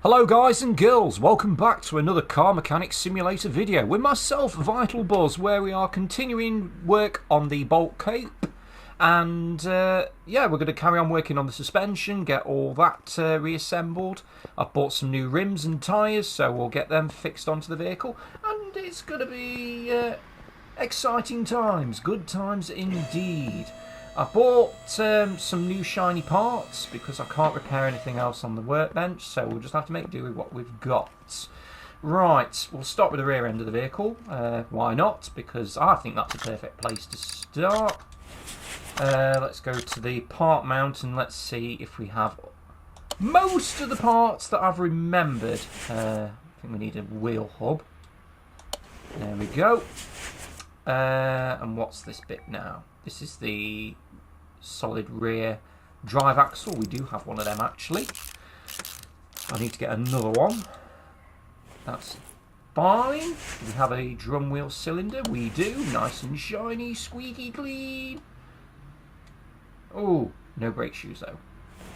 Hello guys and girls, welcome back to another Car Mechanic Simulator video with myself, Vital Buzz, where we are continuing work on the bolt cape. And yeah, we're going to carry on working on the suspension, get all that reassembled. I've bought some new rims and tyres, so we'll get them fixed onto the vehicle. And it's going to be exciting times, good times indeed. I bought some new shiny parts because I can't repair anything else on the workbench, so we'll just have to make do with what we've got. Right, we'll start with the rear end of the vehicle. Why not? Because I think that's a perfect place to start. Let's go to the part mount and let's see if we have most of the parts that I've remembered. I think we need a wheel hub. There we go. And what's this bit now? This is the solid rear drive axle. We do have one of them actually. I need to get another one. That's fine. Do we have a drum wheel cylinder? We do. Nice and shiny, squeaky clean. Oh, no brake shoes though.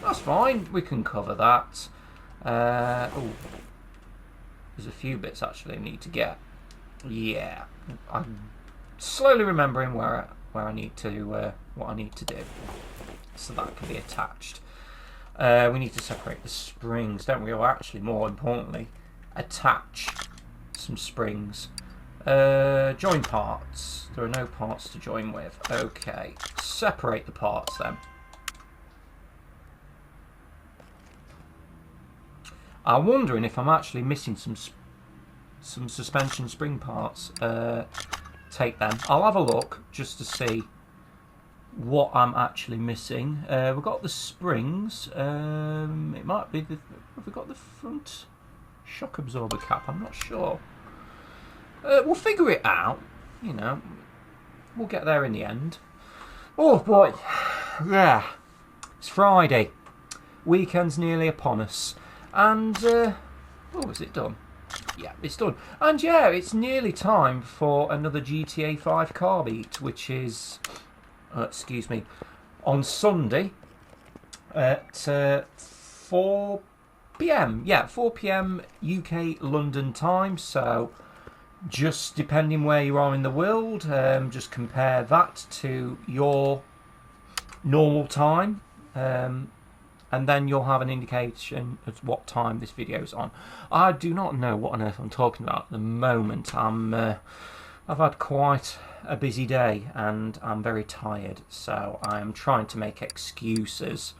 That's fine. We can cover that. Oh, there's a few bits actually I need to get. Yeah, I'm slowly remembering where I need to what I need to do, so that can be attached. We need to separate the springs, don't we? Or actually, more importantly, attach some springs. Join parts. There are no parts to join with. Okay, separate the parts then. I'm wondering if I'm actually missing some suspension spring parts. Take them. I'll have a look just to see what I'm actually missing. We've got the springs. It might be the. Have we got the front shock absorber cap? I'm not sure. We'll figure it out. You know, we'll get there in the end. Oh boy, yeah. It's Friday. Weekend's nearly upon us, and oh, is it done? Yeah, it's done. And yeah, it's nearly time for another GTA 5 car beat, which is, excuse me, on Sunday at 4 PM. Yeah, 4 PM UK London time. So just depending where you are in the world, just compare that to your normal time. And then you'll have an indication of what time this video is on. I do not know what on earth I'm talking about at the moment. I've had quite a busy day and I'm very tired, so I'm trying to make excuses,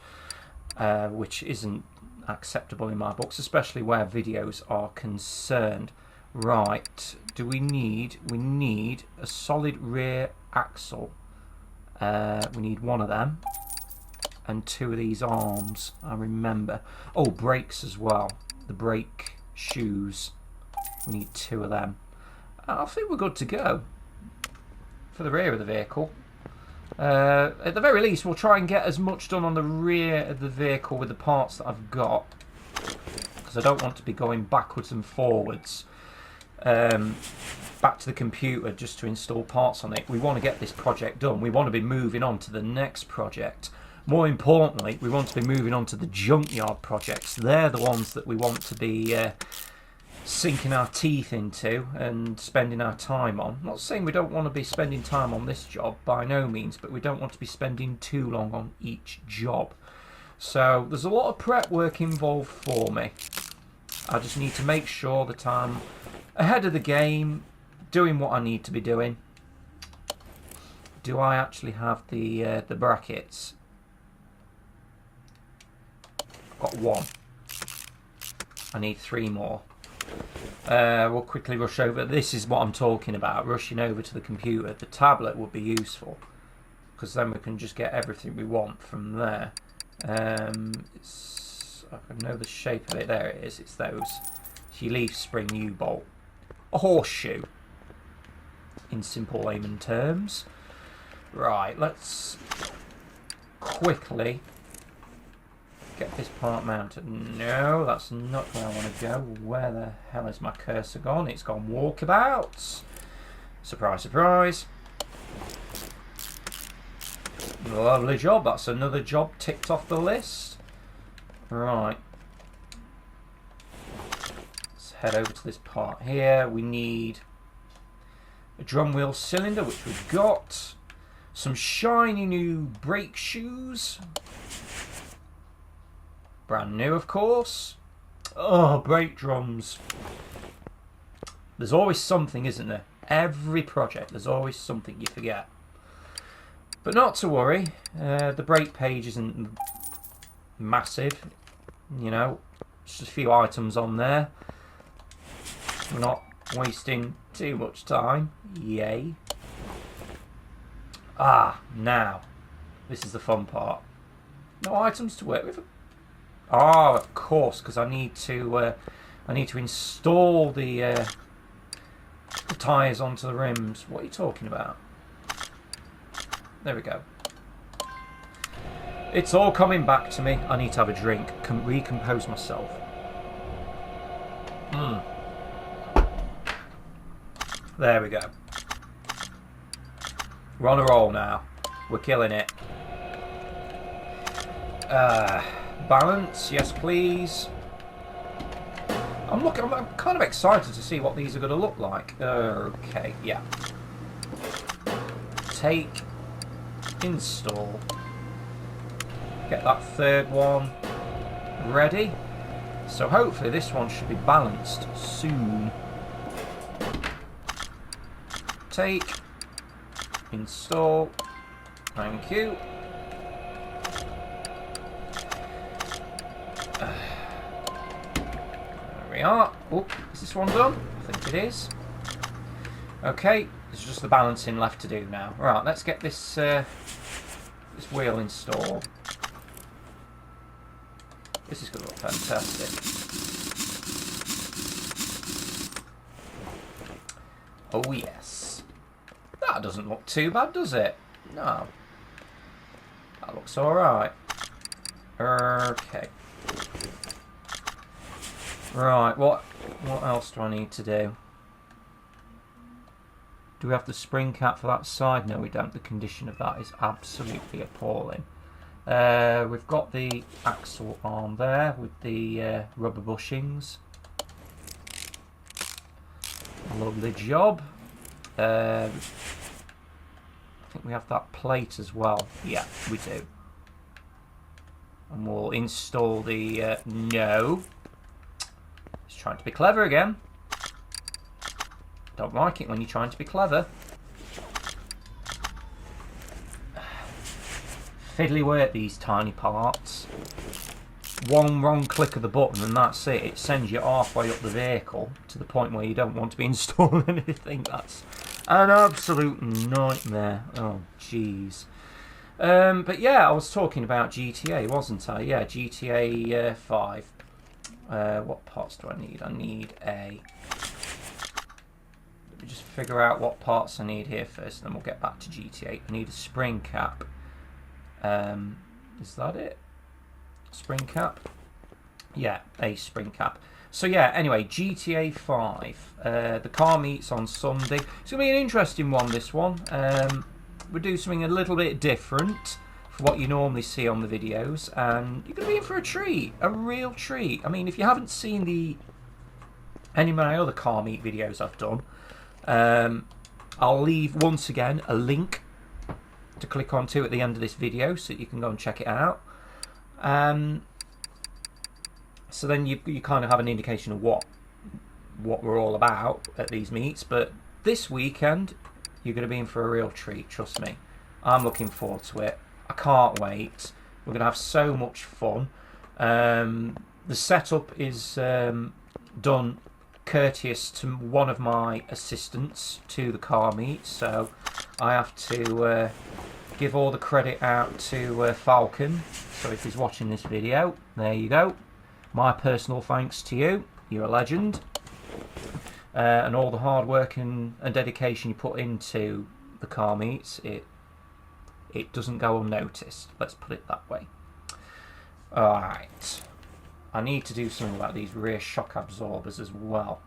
which isn't acceptable in my books, especially where videos are concerned. Right, we need a solid rear axle. We need one of them. And two of these arms, I remember. Oh, brakes as well. The brake shoes. We need two of them. I think we're good to go for the rear of the vehicle. At the very least, we'll try and get as much done on the rear of the vehicle with the parts that I've got, because I don't want to be going backwards and forwards back to the computer just to install parts on it. We want to get this project done. We want to be moving on to the next project. More importantly, we want to be moving on to the junkyard projects. They're the ones that we want to be sinking our teeth into and spending our time on. I'm not saying we don't want to be spending time on this job, by no means, but we don't want to be spending too long on each job. So there's a lot of prep work involved for me. I just need to make sure that I'm ahead of the game, doing what I need to be doing. Do I actually have the brackets? Got one. I need three more. We'll quickly rush over. This is what I'm talking about, rushing over to the computer. The tablet would be useful, because then we can just get everything we want from there. I know the shape of it. There it is. It's those. It's leaf spring U-bolt. A horseshoe, in simple layman terms. Right, let's quickly get this part mounted. No, that's not where I want to go. Where the hell is my cursor gone? It's gone walkabouts. Surprise, surprise. Lovely job. That's another job ticked off the list. Right. head over to this part here. We need a drum wheel cylinder, which we've got. Some shiny new brake shoes. Brand new, of course. Oh, brake drums. There's always something, isn't there? Every project, there's always something you forget. But not to worry. The brake page isn't massive. You know, just a few items on there. We're not wasting too much time. Yay. Ah, now. This is the fun part. No items to work with. Ah, of course, because I need to install the tyres onto the rims. What are you talking about? There we go. It's all coming back to me. I need to have a drink. Recompose myself. There we go. We're on a roll now. We're killing it. Balance, yes please. I'm kind of excited to see what these are going to look like. Okay, yeah. Take, install. Get that third one ready. So hopefully this one should be balanced soon. Take, install. Thank you. There we are. Oh, is this one done? I think it is. Okay, there's just the balancing left to do now. Right, let's get this this wheel installed. This is going to look fantastic. Oh yes. That doesn't look too bad, does it? No. That looks alright. Okay. Right, what else do I need to do? Do we have the spring cap for that side? No, we don't. The condition of that is absolutely appalling. We've got the axle arm there with the rubber bushings. Lovely job. I think we have that plate as well. Yeah, we do. And we'll install the... no. It's trying to be clever again. Don't like it when you're trying to be clever. Fiddly work, these tiny parts. One wrong click of the button and that's it. It sends you halfway up the vehicle to the point where you don't want to be installing anything. That's an absolute nightmare. Oh, jeez. But yeah, I was talking about GTA, wasn't I? Yeah, GTA 5. What parts do I need? I need a... Let me just figure out what parts I need here first, then we'll get back to GTA. I need a spring cap. Is that it? Spring cap? Yeah, a spring cap. So yeah, anyway, GTA 5. The car meets on Sunday. It's going to be an interesting one, this one. We'll do something a little bit different for what you normally see on the videos. And you're going to be in for a treat. A real treat. I mean, if you haven't seen any of my other car meet videos I've done, I'll leave, once again, a link to click onto at the end of this video so that you can go and check it out. So then you kind of have an indication of what we're all about at these meets. But this weekend, you're going to be in for a real treat, trust me. I'm looking forward to it. I can't wait. We're going to have so much fun. The setup is done courteous to one of my assistants to the car meet, so I have to give all the credit out to Falcon. So if he's watching this video, there you go. My personal thanks to you. You're a legend. And all the hard work and dedication you put into the car meets, it doesn't go unnoticed. Let's put it that way. Alright. I need to do something about these rear shock absorbers as well.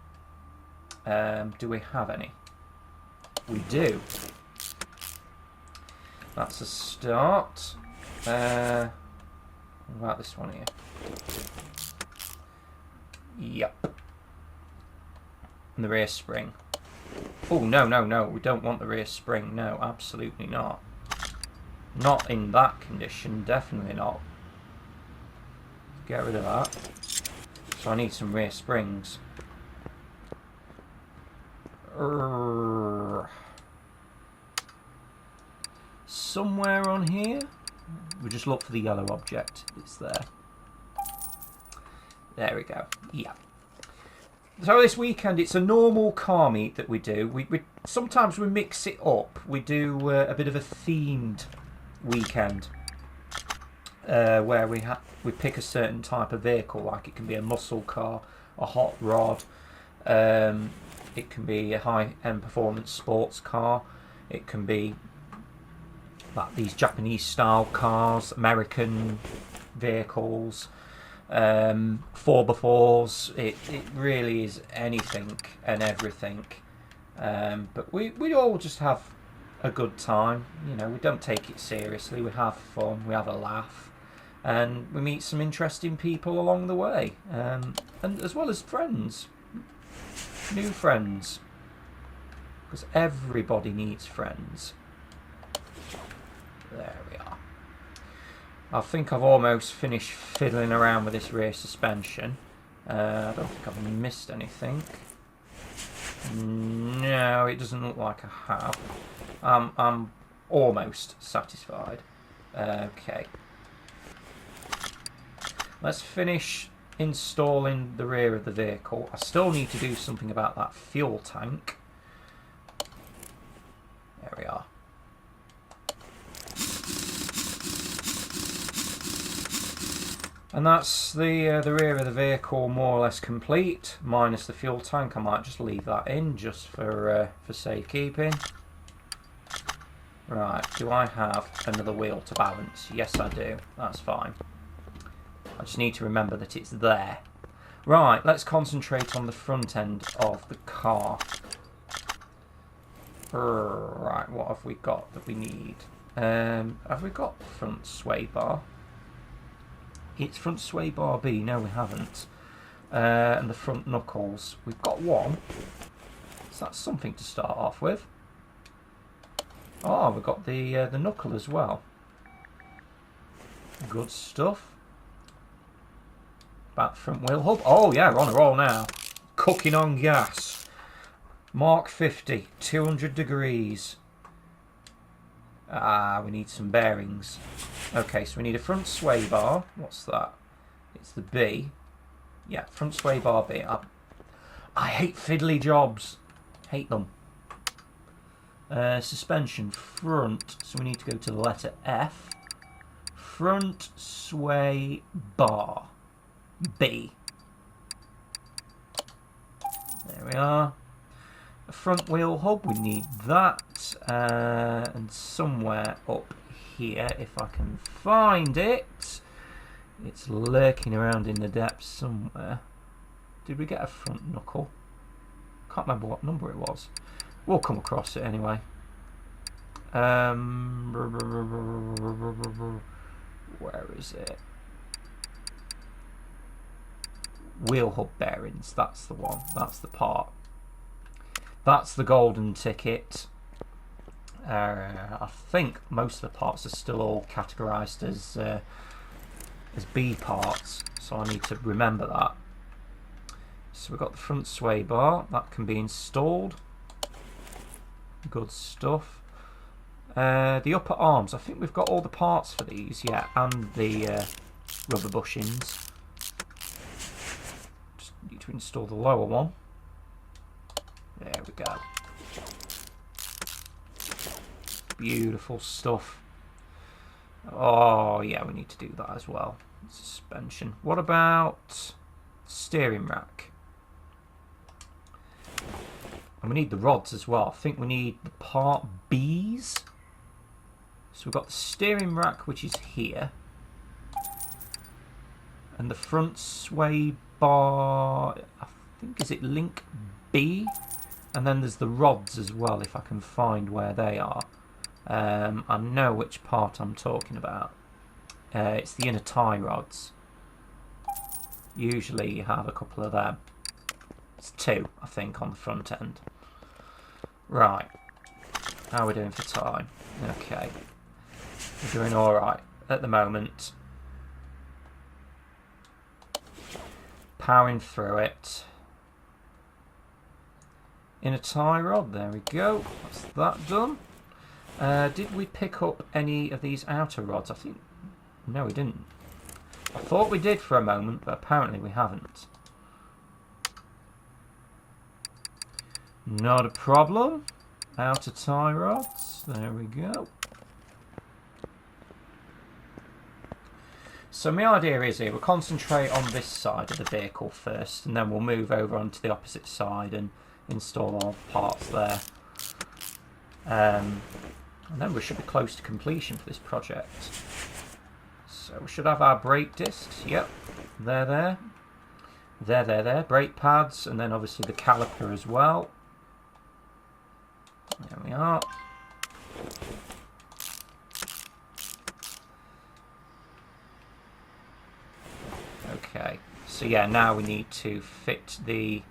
Do we have any? We do. That's a start. What about this one here? Yep. And the rear spring. Oh, no, no, no. We don't want the rear spring. No, absolutely not. Not in that condition. Definitely not. Get rid of that. So I need some rear springs. Somewhere on here. We just look for the yellow object. It's there. There we go. Yeah. So this weekend, it's a normal car meet that we do. We sometimes we mix it up. We do a bit of a themed weekend where we pick a certain type of vehicle. Like it can be a muscle car, a hot rod. It can be a high-end performance sports car. It can be like these Japanese-style cars, American vehicles. 4x4s, it really is anything and everything, but we all just have a good time. You know, we don't take it seriously, we have fun, we have a laugh, and we meet some interesting people along the way, and as well as friends, new friends, because everybody needs friends. There we are. I think I've almost finished fiddling around with this rear suspension. I don't think I've missed anything. No, it doesn't look like I have. I'm almost satisfied. Okay. Let's finish installing the rear of the vehicle. I still need to do something about that fuel tank. There we are. And that's the rear of the vehicle more or less complete, minus the fuel tank. I might just leave that in just for safekeeping. Right, do I have another wheel to balance? Yes, I do. That's fine. I just need to remember that it's there. Right, let's concentrate on the front end of the car. Right, what have we got that we need? Have we got the front sway bar? It's front sway bar B. No, we haven't. And the front knuckles. We've got one. So that's something to start off with. Oh, we've got the knuckle as well. Good stuff. Back front wheel hub. Oh yeah, we're on a roll now. Cooking on gas. Mark 50, 200 degrees. Ah, we need some bearings. Okay, so we need a front sway bar. What's that? It's the B. Yeah, front sway bar B. I hate fiddly jobs. Hate them. Suspension front. So we need to go to the letter F. Front sway bar B. There we are. A front wheel hub. We need that. And somewhere up here, if I can find it. It's lurking around in the depths somewhere. Did we get a front knuckle? Can't remember what number it was. We'll come across it anyway. Where is it? Wheel hub bearings. That's the one. That's the part. That's the golden ticket. I think most of the parts are still all categorised as B parts, so I need to remember that. So we've got the front sway bar. That can be installed. Good stuff. The upper arms. I think we've got all the parts for these, yeah, and the rubber bushings. Just need to install the lower one. There we go. Beautiful stuff. Oh yeah, we need to do that as well. Suspension. What about steering rack? And we need the rods as well. I think we need the part B's. So we've got the steering rack, which is here. And the front sway bar, I think, is it link B? And then there's the rods as well, if I can find where they are. I know which part I'm talking about. It's the inner tie rods. Usually you have a couple of them. It's 2, I think, on the front end. Right. How are we doing for time? Okay. We're doing alright at the moment. Powering through it. In a tie rod, there we go. That's that done. Did we pick up any of these outer rods? I think... No, we didn't. I thought we did for a moment, but apparently we haven't. Not a problem. Outer tie rods. There we go. So my idea is here, we'll concentrate on this side of the vehicle first, and then we'll move over onto the opposite side and install all the parts there. And then we should be close to completion for this project. So we should have our brake discs. Yep, they're there. There. Brake pads, and then obviously the caliper as well. There we are. Okay, so yeah, now we need to fit the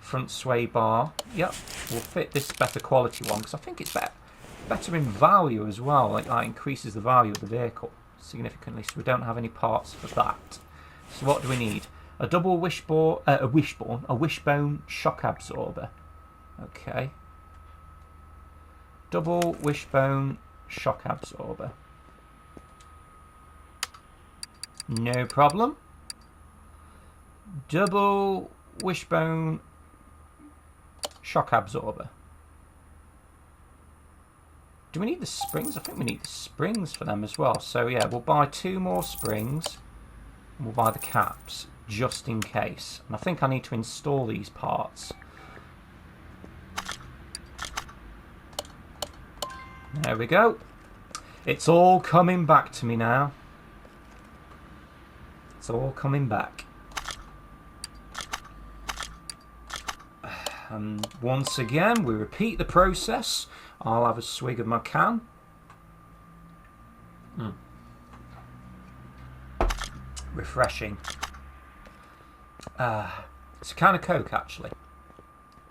front sway bar. Yep, we'll fit this better quality one because I think it's better in value as well. Like that increases the value of the vehicle significantly, so we don't have any parts for that. So what do we need? A double wishbone shock absorber. Okay. Double wishbone shock absorber. No problem. Double wishbone shock absorber. Do we need the springs? I think we need the springs for them as well. So yeah, we'll buy 2 more springs. And we'll buy the caps just in case. And I think I need to install these parts. There we go. It's all coming back to me now. It's all coming back. And once again, we repeat the process. I'll have a swig of my can. Refreshing. It's a can of Coke, actually.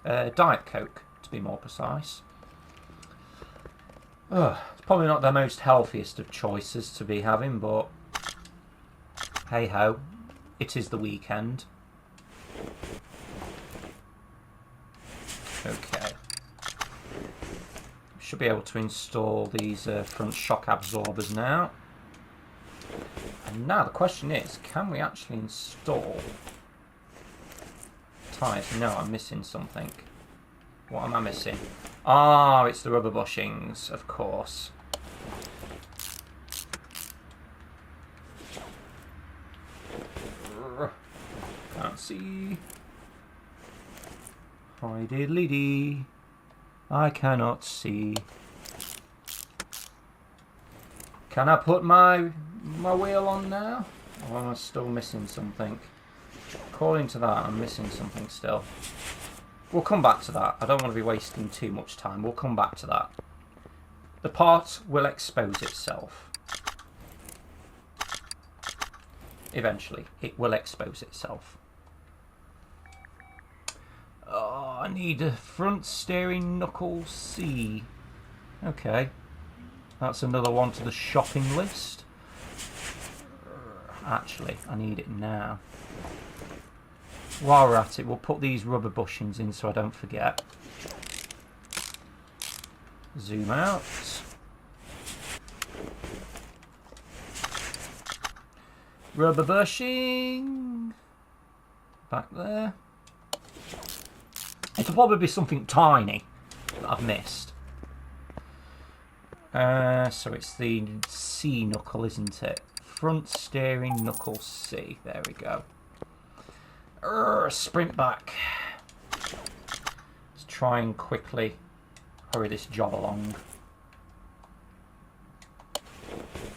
Diet Coke, to be more precise. It's probably not the most healthiest of choices to be having, but hey ho, it is the weekend. Okay. Should be able to install these front shock absorbers now. And now the question is, can we actually install tyres? No, I'm missing something. What am I missing? Ah, it's the rubber bushings, of course. Can't see. Hi diddly dee. I cannot see. Can I put my wheel on now? Or am I still missing something? According to that, I'm missing something still. We'll come back to that. I don't want to be wasting too much time. We'll come back to that. The part will expose itself. Eventually, it will expose itself. Oh, I need a front steering knuckle C. Okay. That's another one to the shopping list. Actually, I need it now. While we're at it, we'll put these rubber bushings in so I don't forget. Zoom out. Rubber bushing. Back there. It'll probably be something tiny that I've missed. So it's the C knuckle, isn't it? Front steering knuckle C. There we go. Sprint back. Let's try and quickly hurry this job along.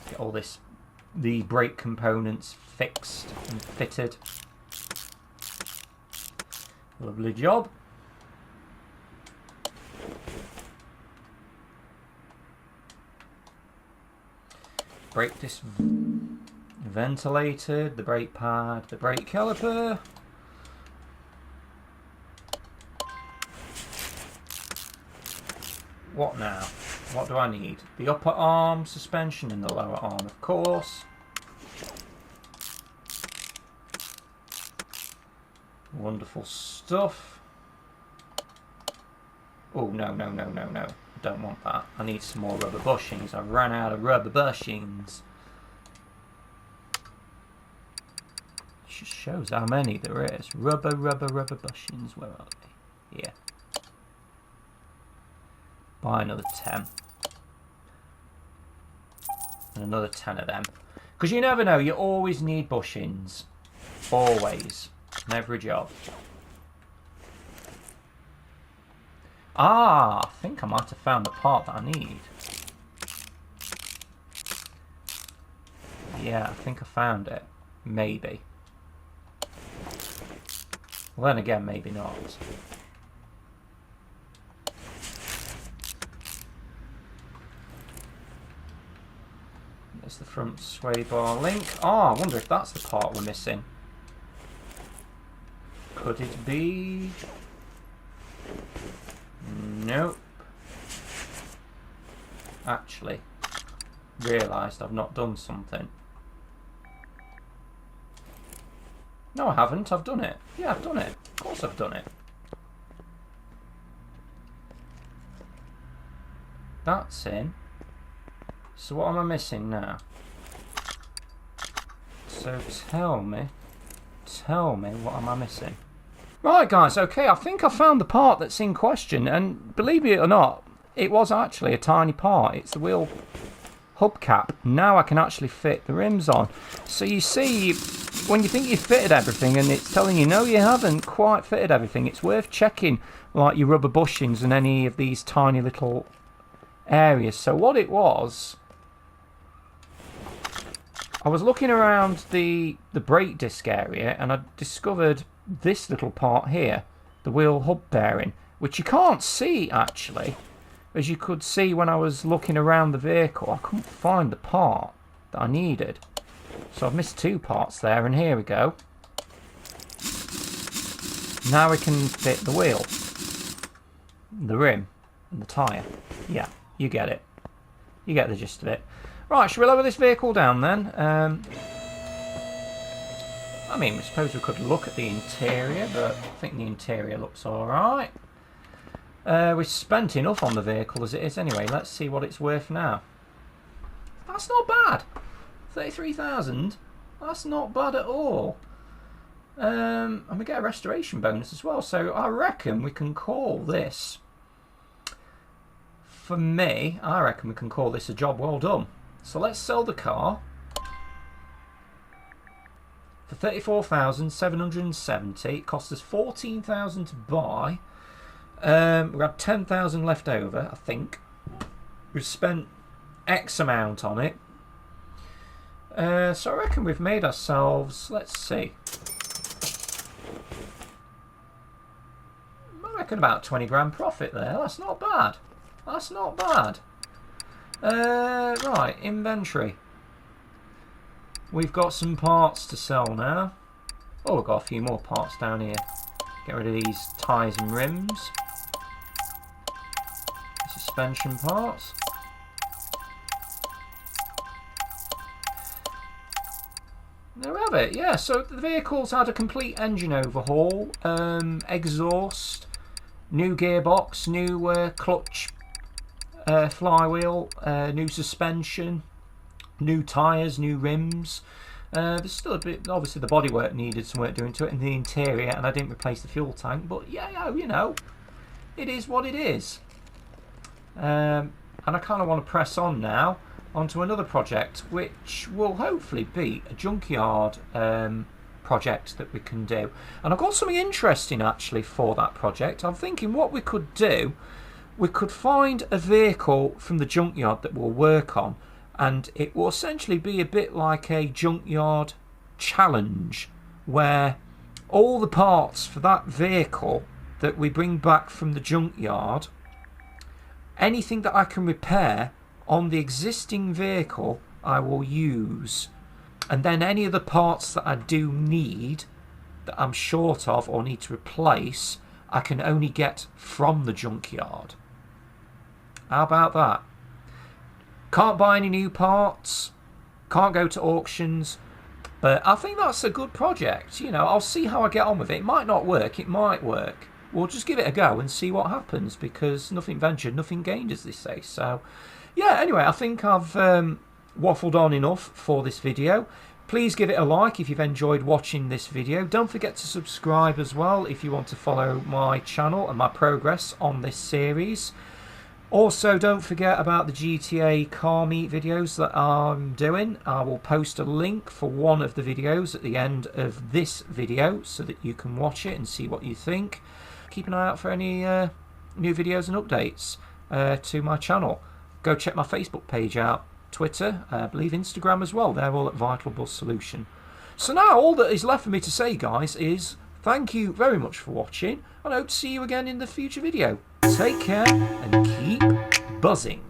Get all the brake components fixed and fitted. Lovely job. Brake disc ventilated, the brake pad, the brake caliper. What now? What do I need? The upper arm suspension and the lower arm, of course. Wonderful stuff. Oh, no, no, no, no, no. I don't want that. I need some more rubber bushings. I ran out of rubber bushings. Just shows how many there is. Rubber bushings. Where are they? Here. Buy another 10. And another 10 of them. Because you never know, you always need bushings. Always. In every job. Ah, I think I might have found the part that I need. Yeah, I think I found it. Maybe. Well, then again, maybe not. There's the front sway bar link. Oh, I wonder if that's the part we're missing. Could it be? Nope. Actually, realised I've not done something. No, I haven't. I've done it. Yeah, I've done it. Of course I've done it. That's in. So what am I missing now? So tell me what am I missing? Right guys, okay, I think I found the part that's in question, and believe it or not, it was actually a tiny part. It's the wheel hubcap. Now I can actually fit the rims on. So you see, when you think you've fitted everything and it's telling you no, you haven't quite fitted everything, it's worth checking like your rubber bushings and any of these tiny little areas. So what it was, I was looking around the brake disc area and I discovered this little part here, the wheel hub bearing, which you can't see actually. As you could see when I was looking around the vehicle, I couldn't find the part that I needed. So I've missed two parts there, and here we go. Now we can fit the wheel, the rim, and the tyre. Yeah, you get it. You get the gist of it. Right, should we lower this vehicle down then? I mean, I suppose we could look at the interior, but I think the interior looks alright. We've spent enough on the vehicle as it is anyway. Let's see what it's worth now. That's not bad. 33,000. That's not bad at all. And we get a restoration bonus as well. So I reckon we can call this, for me, I reckon we can call this a job well done. So let's sell the car for 34,770. It cost us 14,000 to buy. We had 10,000 left over, I think. We've spent X amount on it. So I reckon we've made ourselves, let's see, I reckon about 20 grand profit there. That's not bad. That's not bad. Right, inventory. We've got some parts to sell now. Oh, we've got a few more parts down here. Get rid of these tyres and rims. Suspension parts. There we have it. Yeah, so the vehicle's had a complete engine overhaul, exhaust, new gearbox, new clutch, flywheel, new suspension, new tyres, new rims. There's still a bit, obviously the bodywork needed some work doing to it in the interior, and I didn't replace the fuel tank, but yeah, you know, it is what it is. And I kind of want to press on now onto another project, which will hopefully be a junkyard project that we can do. And I've got something interesting actually for that project. I'm thinking what we could do, we could find a vehicle from the junkyard that we'll work on, and it will essentially be a bit like a junkyard challenge where all the parts for that vehicle that we bring back from the junkyard, anything that I can repair on the existing vehicle I will use, and then any of the parts that I do need that I'm short of or need to replace I can only get from the junkyard. How about that? Can't buy any new parts, can't go to auctions, but I think that's a good project. You know, I'll see how I get on with it. It might not work, it might work. We'll just give it a go and see what happens, because nothing ventured, nothing gained, as they say. So, yeah, anyway, I think I've waffled on enough for this video. Please give it a like if you've enjoyed watching this video. Don't forget to subscribe as well if you want to follow my channel and my progress on this series. Also, don't forget about the GTA car meet videos that I'm doing. I will post a link for one of the videos at the end of this video so that you can watch it and see what you think. Keep an eye out for any new videos and updates to my channel. Go check my Facebook page out, Twitter, I believe Instagram as well. They're all at Vital Buzz Solution. So now all that is left for me to say, guys, is thank you very much for watching, and I hope to see you again in the future video. Take care and keep buzzing.